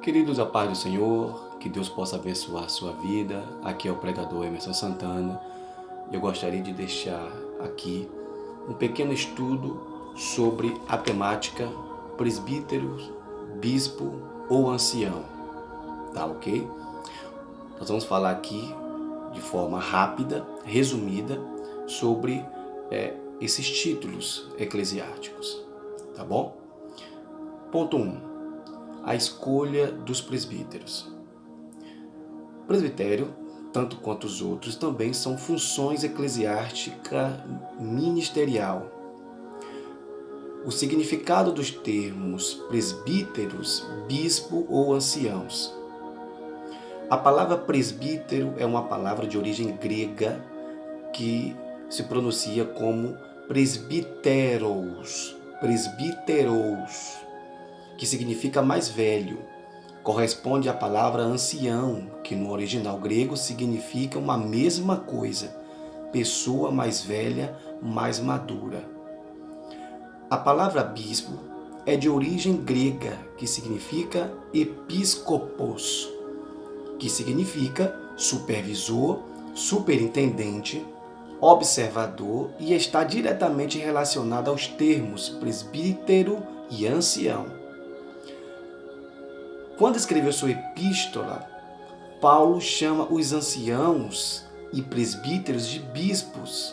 Queridos, a paz do Senhor, que Deus possa abençoar a sua vida. Aqui é o pregador Emerson Santana. Eu gostaria de deixar aqui um pequeno estudo sobre a temática presbítero, bispo ou ancião. Tá ok? Nós vamos falar aqui de forma rápida, resumida, sobre esses títulos eclesiásticos. Tá bom? Ponto 1. A escolha dos presbíteros. O presbitério, tanto quanto os outros, também são funções eclesiásticas ministerial. O significado dos termos presbíteros, bispo ou anciãos. A palavra presbítero é uma palavra de origem grega que se pronuncia como presbíteros, que significa mais velho. Corresponde à palavra ancião, que no original grego significa uma mesma coisa, pessoa mais velha, mais madura. A palavra bispo é de origem grega, que significa episcopos, que significa supervisor, superintendente, observador e está diretamente relacionado aos termos presbítero e ancião. Quando escreveu sua epístola, Paulo chama os anciãos e presbíteros de bispos.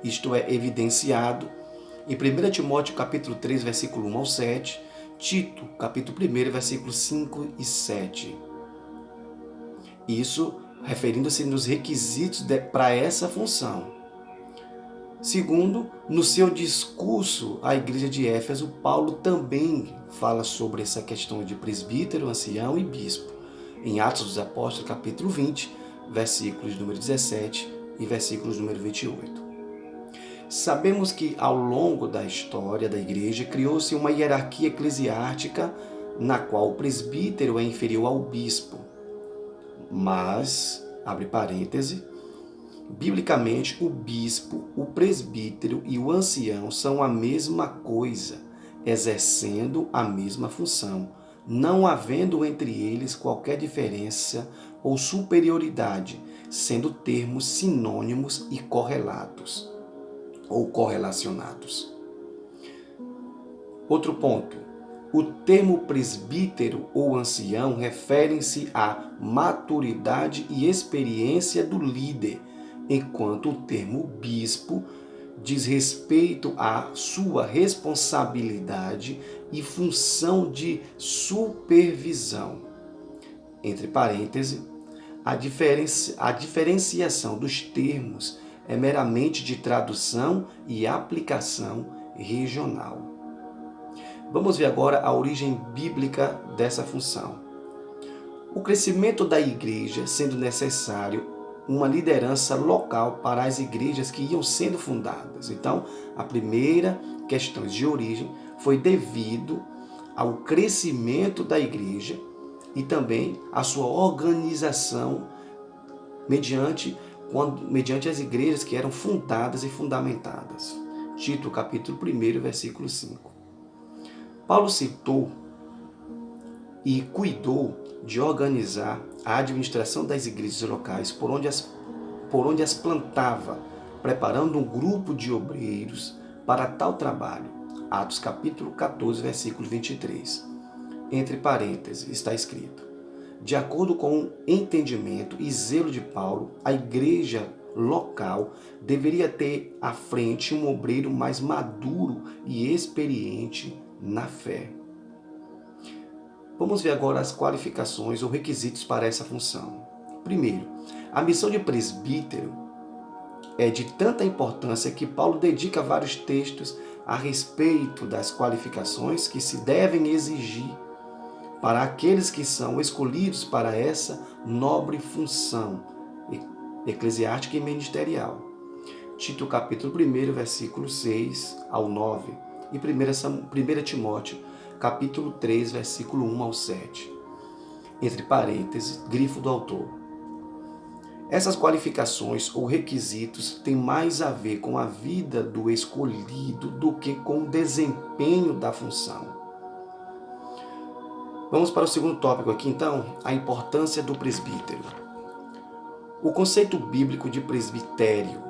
Isto é evidenciado em 1 Timóteo capítulo 3, versículo 1 ao 7, Tito, capítulo 1, versículos 5 e 7. Isso referindo-se nos requisitos para essa função. Segundo, no seu discurso à igreja de Éfeso, Paulo também fala sobre essa questão de presbítero, ancião e bispo, em Atos dos Apóstolos, capítulo 20, versículos número 17 e versículos número 28. Sabemos que ao longo da história da igreja criou-se uma hierarquia eclesiástica na qual o presbítero é inferior ao bispo. Mas, abre parêntese, biblicamente, o bispo, o presbítero e o ancião são a mesma coisa, exercendo a mesma função, não havendo entre eles qualquer diferença ou superioridade, sendo termos sinônimos e correlatos ou correlacionados. Outro ponto. O termo presbítero ou ancião refere-se à maturidade e experiência do líder, enquanto o termo bispo diz respeito à sua responsabilidade e função de supervisão. Entre parênteses, a diferenciação dos termos é meramente de tradução e aplicação regional. Vamos ver agora a origem bíblica dessa função. O crescimento da igreja sendo necessário uma liderança local para as igrejas que iam sendo fundadas. Então, a primeira questão de origem foi devido ao crescimento da igreja e também à sua organização mediante as igrejas que eram fundadas e fundamentadas. Tito, capítulo 1, versículo 5. Paulo citou e cuidou de organizar a administração das igrejas locais por onde as plantava, preparando um grupo de obreiros para tal trabalho. Atos capítulo 14, versículo 23. Entre parênteses está escrito: de acordo com o entendimento e zelo de Paulo, a igreja local deveria ter à frente um obreiro mais maduro e experiente na fé. Vamos ver agora as qualificações ou requisitos para essa função. Primeiro, a missão de presbítero é de tanta importância que Paulo dedica vários textos a respeito das qualificações que se devem exigir para aqueles que são escolhidos para essa nobre função eclesiástica e ministerial. Tito capítulo 1, versículo 6 ao 9 e 1 Timóteo capítulo 3, versículo 1 ao 7. Entre parênteses, grifo do autor. Essas qualificações ou requisitos têm mais a ver com a vida do escolhido do que com o desempenho da função. Vamos para o segundo tópico aqui, então, a importância do presbítero. O conceito bíblico de presbitério,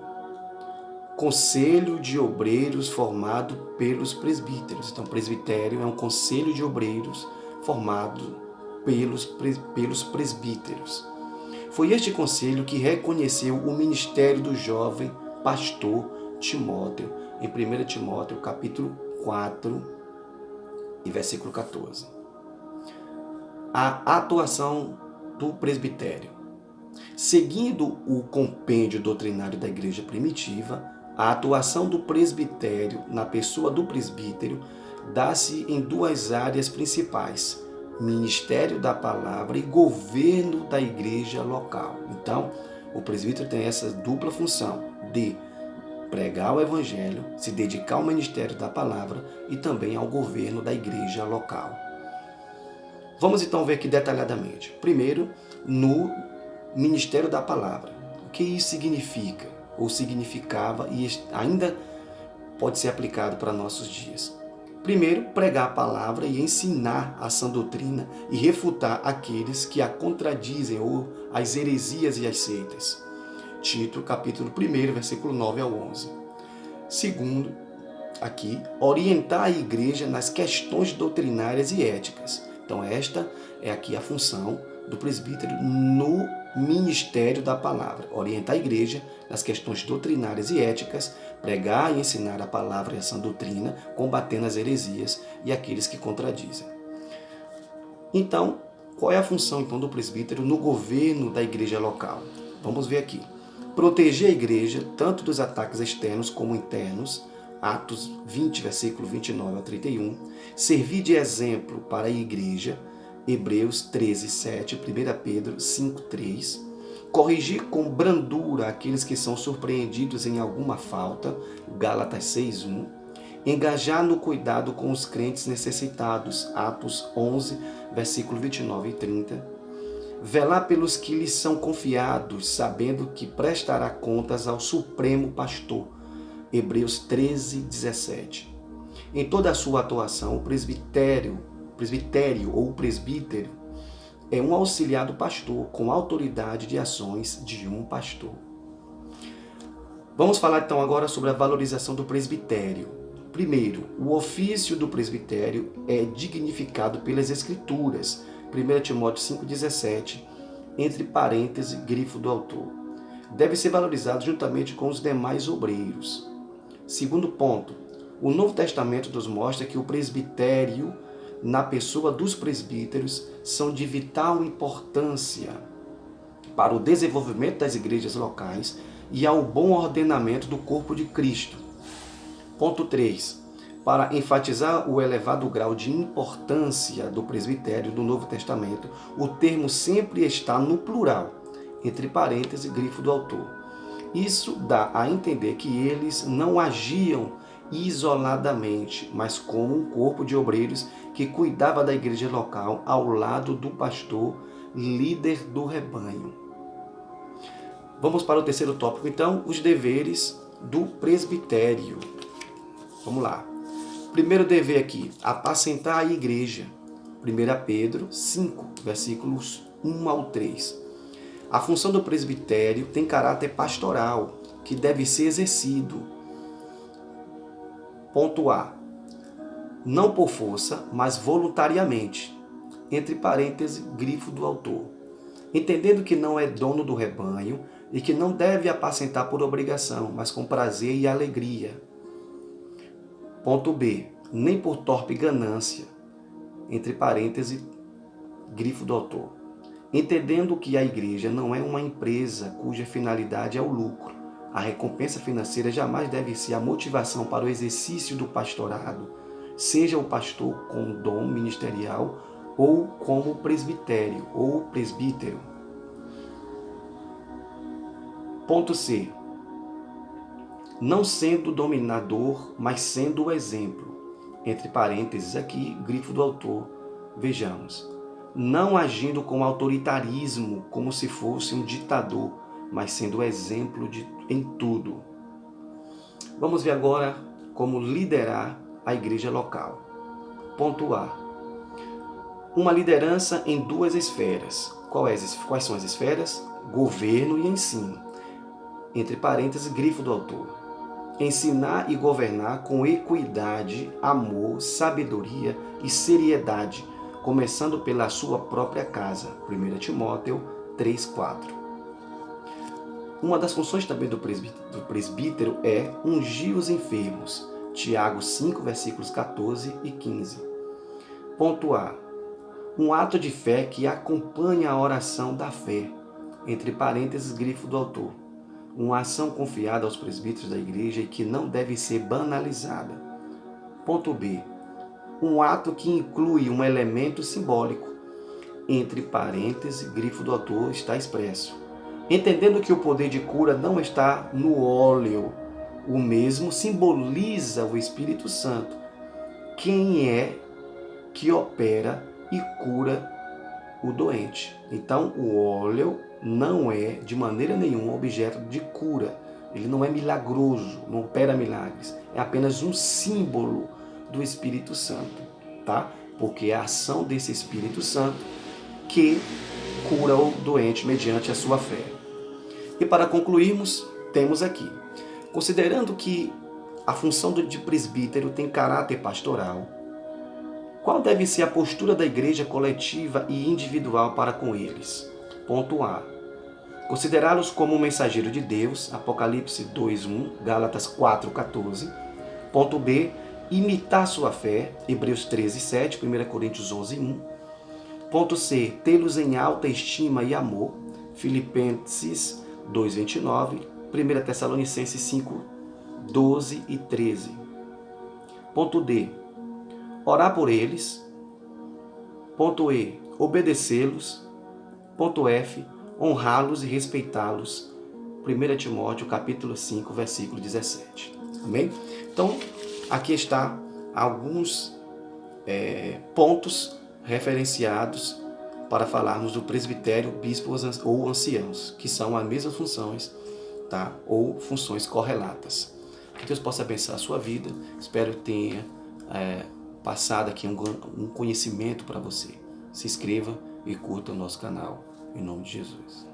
conselho de obreiros formado pelos presbíteros. Então, presbitério é um conselho de obreiros formado pelos presbíteros. Foi este conselho que reconheceu o ministério do jovem pastor Timóteo, em 1 Timóteo, capítulo 4 e versículo 14. A atuação do presbitério. Seguindo o compêndio doutrinário da igreja primitiva, a atuação do presbitério na pessoa do presbítero dá-se em duas áreas principais: ministério da palavra e governo da igreja local. Então, o presbítero tem essa dupla função de pregar o evangelho, se dedicar ao ministério da palavra e também ao governo da igreja local. Vamos então ver aqui detalhadamente. Primeiro, no ministério da palavra. O que isso significa? Ou significava e ainda pode ser aplicado para nossos dias. Primeiro, pregar a palavra e ensinar a sã doutrina e refutar aqueles que a contradizem ou as heresias e as seitas. Tito, capítulo 1, versículo 9 ao 11. Segundo, aqui, orientar a igreja nas questões doutrinárias e éticas. Então, esta é aqui a função do presbítero no ministério da palavra. Orientar a igreja nas questões doutrinárias e éticas, pregar e ensinar a palavra e a sã doutrina, combatendo as heresias e aqueles que contradizem. Então, qual é a função então do presbítero no governo da igreja local? Vamos ver aqui. Proteger a igreja tanto dos ataques externos como internos, Atos 20, versículo 29 ao 31, servir de exemplo para a igreja, Hebreus 13, 7, 1 Pedro 5, 3, corrigir com brandura aqueles que são surpreendidos em alguma falta, Gálatas 6, 1, engajar no cuidado com os crentes necessitados, Atos 11, versículo 29 e 30, velar pelos que lhes são confiados, sabendo que prestará contas ao Supremo Pastor, Hebreus 13, 17. Em toda a sua atuação, o presbitério ou presbítero é um auxiliar do pastor com autoridade de ações de um pastor. Vamos falar então agora sobre a valorização do presbitério. Primeiro, o ofício do presbitério é dignificado pelas Escrituras, 1 Timóteo 5,17, entre parênteses, grifo do autor. Deve ser valorizado juntamente com os demais obreiros. Segundo ponto, o Novo Testamento nos mostra que o presbitério, na pessoa dos presbíteros, são de vital importância para o desenvolvimento das igrejas locais e ao bom ordenamento do corpo de Cristo. Ponto 3. Para enfatizar o elevado grau de importância do presbitério do Novo Testamento, o termo sempre está no plural, entre parênteses, grifo do autor. Isso dá a entender que eles não agiam isoladamente, mas como um corpo de obreiros que cuidava da igreja local ao lado do pastor, líder do rebanho. Vamos para o terceiro tópico, então, os deveres do presbitério. Vamos lá. Primeiro dever aqui, apacentar a igreja. 1 Pedro 5, versículos 1 ao 3. A função do presbitério tem caráter pastoral, que deve ser exercido. Ponto A. Não por força, mas voluntariamente. Entre parênteses, grifo do autor. Entendendo que não é dono do rebanho e que não deve apacentar por obrigação, mas com prazer e alegria. Ponto B. Nem por torpe ganância. Entre parênteses, grifo do autor. Entendendo que a igreja não é uma empresa cuja finalidade é o lucro. A recompensa financeira jamais deve ser a motivação para o exercício do pastorado, seja o pastor com dom ministerial ou como presbitério ou presbítero. Ponto C. Não sendo dominador, mas sendo o exemplo. Entre parênteses aqui, grifo do autor. Vejamos. Não agindo com autoritarismo, como se fosse um ditador, mas sendo exemplo em tudo. Vamos ver agora como liderar a igreja local. Ponto A. uma liderança em duas esferas. Quais são as esferas? Governo e ensino. Entre parênteses, grifo do autor. Ensinar e governar com equidade, amor, sabedoria e seriedade, começando pela sua própria casa. 1 Timóteo 3,4. Uma das funções também do presbítero é ungir os enfermos. Tiago 5, versículos 14 e 15. Ponto A. Um ato de fé que acompanha a oração da fé. Entre parênteses, grifo do autor. Uma ação confiada aos presbíteros da igreja e que não deve ser banalizada. Ponto B. Um ato que inclui um elemento simbólico. Entre parênteses, grifo do autor está expresso. Entendendo que o poder de cura não está no óleo, o mesmo simboliza o Espírito Santo. Quem é que opera e cura o doente? Então, o óleo não é, de maneira nenhuma, objeto de cura. Ele não é milagroso, não opera milagres. É apenas um símbolo do Espírito Santo, tá? Porque é a ação desse Espírito Santo que cura o doente mediante a sua fé. E para concluirmos, temos aqui, considerando que a função de presbítero tem caráter pastoral, qual deve ser a postura da igreja coletiva e individual para com eles? Ponto A. Considerá-los como um mensageiro de Deus, Apocalipse 2:1, Gálatas 4:14. Ponto B. Imitar sua fé, Hebreus 13:7, 1 Coríntios 11:1. Ponto C. Tê-los em alta estima e amor, Filipenses 2:29, 1 Tessalonicenses 5:12 e 13. Ponto D. Orar por eles. Ponto E. Obedecê-los. Ponto F. Honrá-los e respeitá-los. 1 Timóteo capítulo 5, versículo 17. Amém? Então, aqui está alguns pontos referenciados para falarmos do presbitério, bispos ou anciãos, que são as mesmas funções, tá? Ou funções correlatas. Que Deus possa abençoar a sua vida. Espero que tenha passado aqui um conhecimento para você. Se inscreva e curta o nosso canal. Em nome de Jesus.